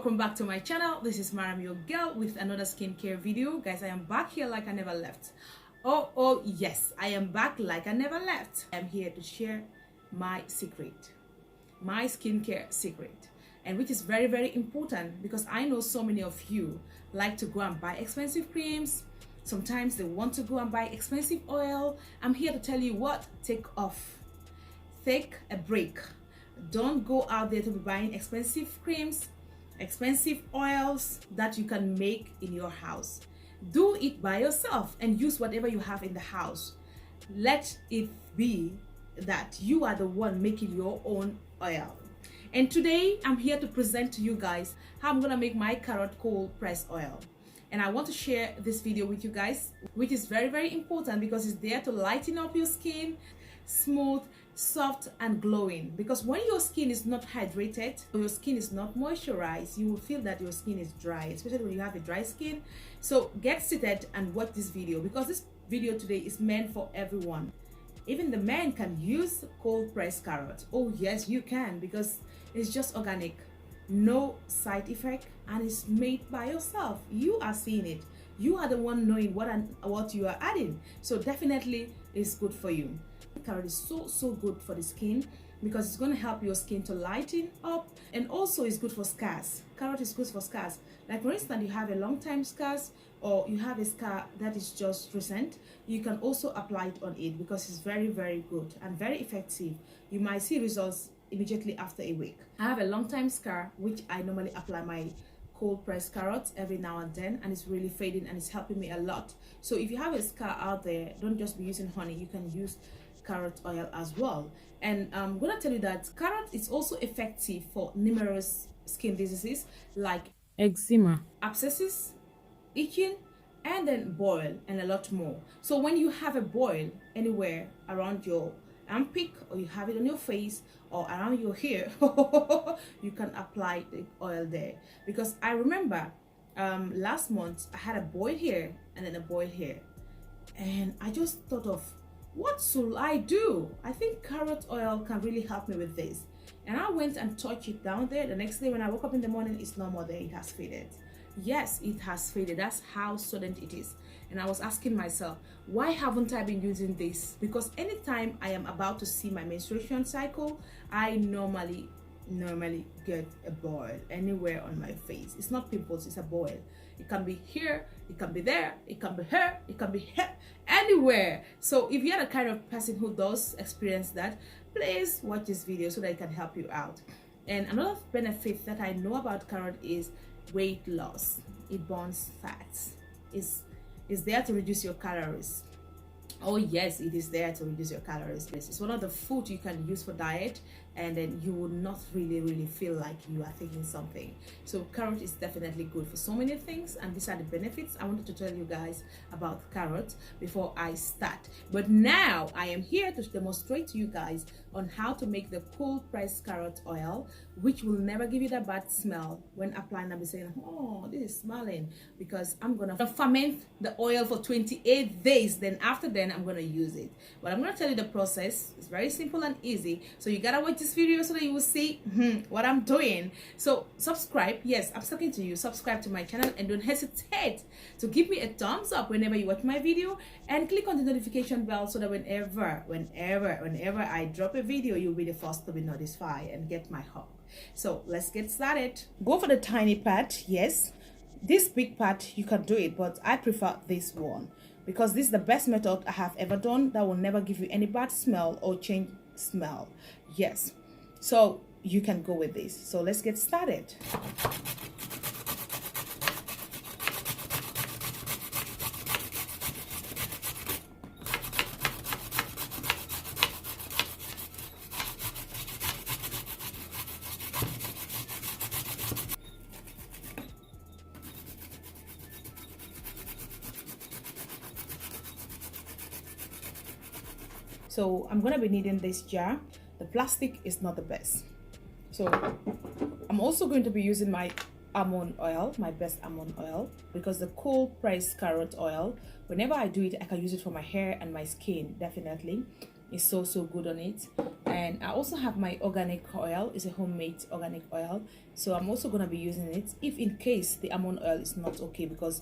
Welcome back to my channel. This is Maram, your girl, with another skincare video. Guys, I am back here like I never left. Oh yes, I am back like I never left. I'm here to share my secret, my skincare secret, and which is very, very important because I know so many of you like to go and buy expensive creams. Sometimes they want to go and buy expensive oil. I'm here to tell you what: take off, take a break. Don't go out there to be buying expensive creams, expensive oils that you can make in your house. Do it by yourself and use whatever you have in the house. Let it be that you are the one making your own oil. And today I'm here to present to you guys how I'm gonna make my carrot cold press oil. And I want to share this video with you guys, which is very, very important because it's there to lighten up your skin, smooth, soft and glowing. Because when your skin is not hydrated or your skin is not moisturized, you will feel that your skin is dry, especially when you have a dry skin. So get seated and watch this video, because this video today is meant for everyone. Even the men can use cold pressed carrot. Oh yes, you can, because it's just organic, no side effect, and it's made by yourself. You are seeing it, you are the one knowing what you are adding, so definitely it's good for you. Carrot is so good for the skin because it's going to help your skin to lighten up, and also it's good for scars. Carrot is good for scars. Like for instance, you have a long time scars, or you have a scar that is just recent, you can also apply it on it because it's very, very good and very effective. You might see results immediately after a week. I have a long time scar which I normally apply my cold pressed carrots every now and then, and it's really fading and it's helping me a lot. So if you have a scar out there, don't just be using honey, you can use carrot oil as well. And I'm gonna tell you that carrot is also effective for numerous skin diseases like eczema, abscesses, itching, and then boil, and a lot more. So when you have a boil anywhere around your armpit, or you have it on your face or around your hair, you can apply the oil there. Because I remember last month I had a boil here and then a boil here, and I just thought of, what should I do? I think carrot oil can really help me with this. And I went and touched it down there. The next day when I woke up in the morning, it's no more there. It has faded. Yes, it has faded. That's how sudden it is. And I was asking myself, why haven't I been using this? Because anytime I am about to see my menstruation cycle, I normally get a boil anywhere on my face. It's not pimples, it's a boil. It can be here, it can be there, it can be here, it can be here, anywhere. So if you're the kind of person who does experience that, please watch this video so that it can help you out. And another benefit that I know about carrot is weight loss. It burns fats. It's there to reduce your calories. Oh yes, it is there to reduce your calories. It's one of the food you can use for diet, and then you will not really feel like you are taking something. So carrot is definitely good for so many things, and these are the benefits I wanted to tell you guys about carrot before I start. But now I am here to demonstrate to you guys on how to make the cold pressed carrot oil, which will never give you that bad smell when applying. I'll be saying, oh, this is smelling, because I'm gonna ferment the oil for 28 days. Then after then I'm gonna use it. But I'm gonna tell you the process. It's very simple and easy, so you gotta watch this video so that you will see what I'm doing. So subscribe. Yes, I'm talking to you. Subscribe to my channel, and don't hesitate to give me a thumbs up whenever you watch my video, and click on the notification bell so that whenever I drop a video, you'll be the first to be notified and get my help. So let's get started. Go for the tiny part. Yes, this big part you can do it, but I prefer this one because this is the best method I have ever done that will never give you any bad smell or change smell. Yes, so you can go with this. So let's get started. So I'm gonna be needing this jar. The plastic is not the best. So I'm also going to be using my almond oil, my best almond oil, because the cold pressed carrot oil, whenever I do it, I can use it for my hair and my skin. Definitely, it's so good on it. And I also have my organic oil. It's a homemade organic oil, so I'm also going to be using it if in case the almond oil is not okay, because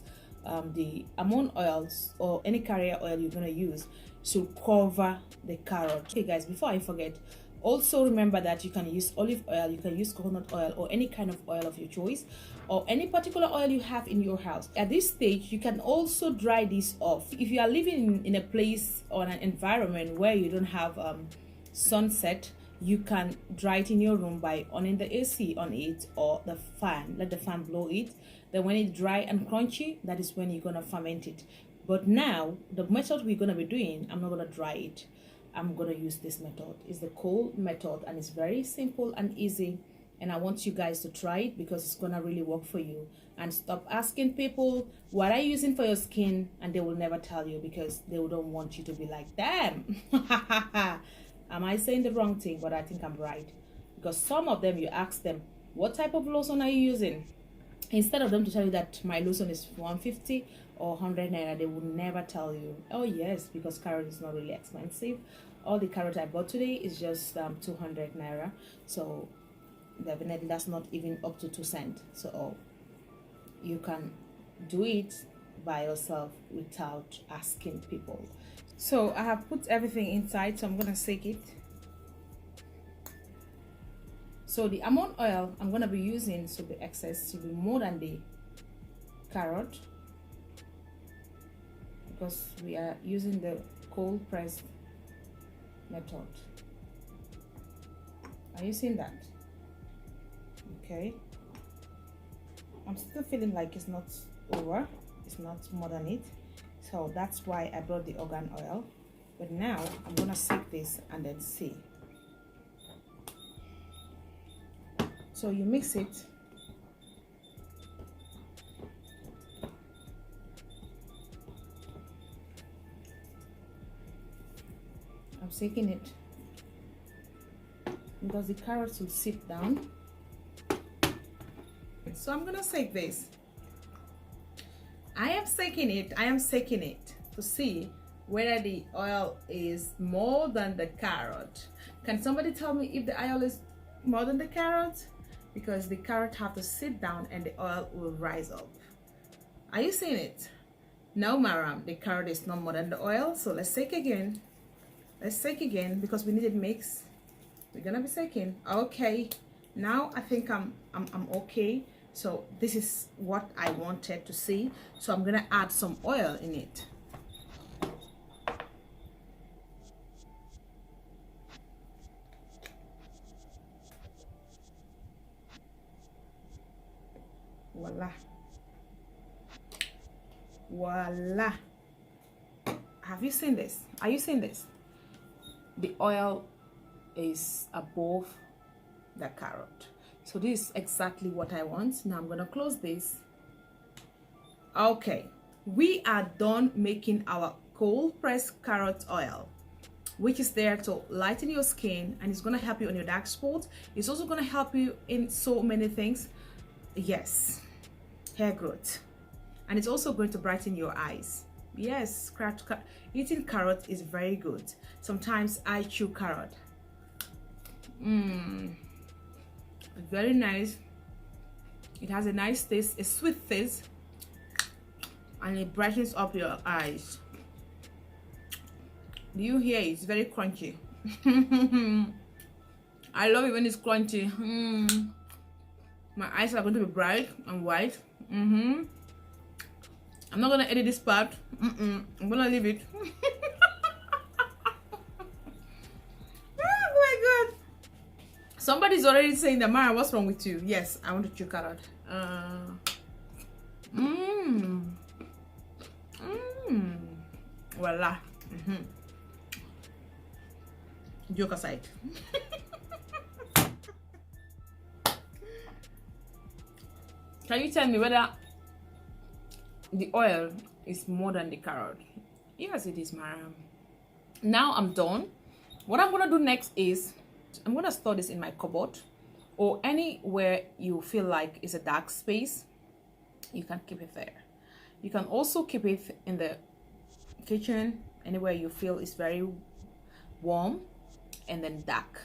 the almond oils or any carrier oil you're going to use should cover the carrot. Okay guys, before I forget, also remember that you can use olive oil, you can use coconut oil, or any kind of oil of your choice, or any particular oil you have in your house. At this stage, you can also dry this off. If you are living in a place or an environment where you don't have sunset, you can dry it in your room by on the AC on it, or the fan. Let the fan blow it. Then when it's dry and crunchy, that is when you're gonna ferment it. But now the method we're gonna be doing, I'm not gonna dry it. I'm gonna use this method. It's the cold method, and it's very simple and easy, and I want you guys to try it because it's gonna really work for you. And stop asking people what are you using for your skin, and they will never tell you because they don't want you to be like them. Am I saying the wrong thing? But I think I'm right, because some of them, you ask them what type of lotion are you using, instead of them to tell you that my lotion is 150 or 100 naira, they will never tell you. Oh yes, because carrot is not really expensive. All the carrot I bought today is just 200 naira, so definitely that's not even up to 2 cents. So you can do it by yourself without asking people. So I have put everything inside, so I'm gonna shake it. So the almond oil I'm gonna be using should be excess, should be more than the carrot, because we are using the cold press method. Are you seeing that? Okay, I'm still feeling like it's not over, it's not more than it, so that's why I brought the argan oil. But now I'm gonna shake this and then see. So you mix it. I'm shaking it because the carrots will sit down. So I'm gonna shake this. I am shaking it to see whether the oil is more than the carrot. Can somebody tell me if the oil is more than the carrot? Because the carrot have to sit down and the oil will rise up. Are you seeing it? No, Maram, the carrot is not more than the oil. So let's shake again. Let's shake again because we need it mix. We're gonna be shaking. Okay, now I think I'm okay. So this is what I wanted to see. So I'm gonna add some oil in it. Voila. Voila. Have you seen this? Are you seeing this? The oil is above the carrot. So this is exactly what I want. Now I'm gonna close this. Okay, we are done making our cold pressed carrot oil, which is there to lighten your skin, and it's gonna help you on your dark spots. It's also gonna help you in so many things. Yes, hair growth, and it's also going to brighten your eyes. Yes, eating carrot is very good. Sometimes I chew carrot. Very nice. It has a nice taste, a sweet taste, and it brightens up your eyes. Do you hear it? It's very crunchy. I love it when it's crunchy. My eyes are going to be bright and white. I'm not gonna edit this part. I'm gonna leave it. Oh my god! Somebody's already saying that, Mara, what's wrong with you? Yes, I want to chew carrot. Voila. Joke aside. Can you tell me whether the oil is more than the carrot? Yes, it is, Mariam. Now I'm done. What I'm gonna do next is I'm gonna store this in my cupboard, or anywhere you feel like is a dark space. You can keep it there. You can also keep it in the kitchen, anywhere you feel is very warm. and then dark.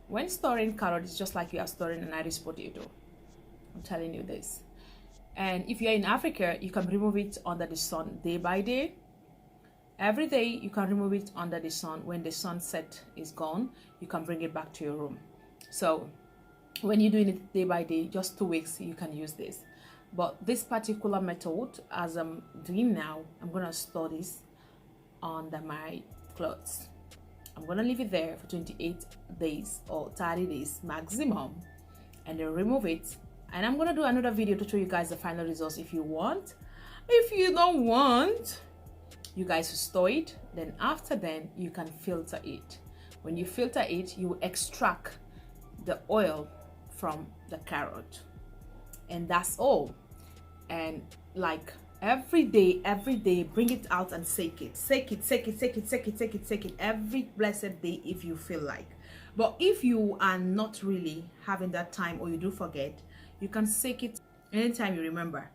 When storing carrot, it's just like you are storing an Irish potato. I'm telling you this. And if you're in Africa, you can remove it under the sun day by day. Every day you can remove it under the sun. When the sunset is gone, you can bring it back to your room. So when you're doing it day by day, just 2 weeks, you can use this. But this particular method, as I'm doing now, I'm gonna store this under my clothes. I'm gonna leave it there for 28 days or 30 days maximum, and then remove it. And I'm gonna do another video to show you guys the final results if you want. If you don't want, you guys will store it. Then after then, you can filter it. When you filter it, you extract the oil from the carrot, and that's all. And like every day, bring it out and shake it every blessed day if you feel like. But if you are not really having that time, or you do forget, you can shake it anytime you remember.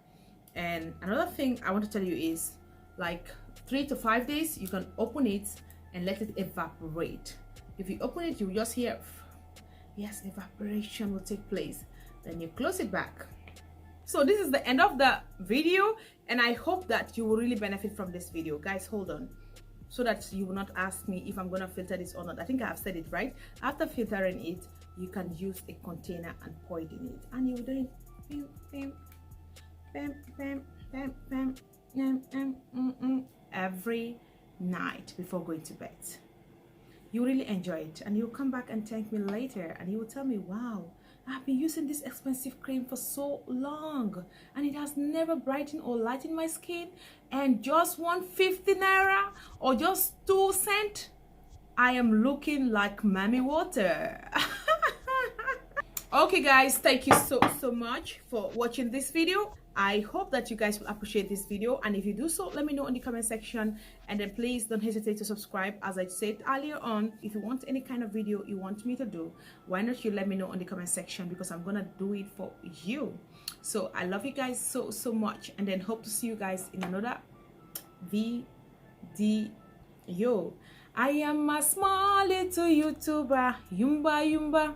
And another thing I want to tell you is, like 3 to 5 days, you can open it and let it evaporate. If you open it, you just hear, yes, evaporation will take place. Then you close it back. So this is the end of the video, and I hope that you will really benefit from this video. Guys, hold on, so that you will not ask me if I'm gonna filter this or not. I think I have said it right. After filtering it, you can use a container and pour it in it, and you will do it every night before going to bed. You really enjoy it, and you'll come back and thank me later, and you will tell me, wow, I've been using this expensive cream for so long and it has never brightened or lightened my skin, and just 150 naira or just 2 cents, I am looking like mommy water. Okay guys, thank you so much for watching this video. I hope that you guys will appreciate this video, and if you do so, let me know in the comment section. And then please don't hesitate to subscribe. As I said earlier on, if you want any kind of video you want me to do, why not you let me know in the comment section, because I'm gonna do it for you. So I love you guys so much, and then hope to see you guys in another video. I am a small little YouTuber, yumba.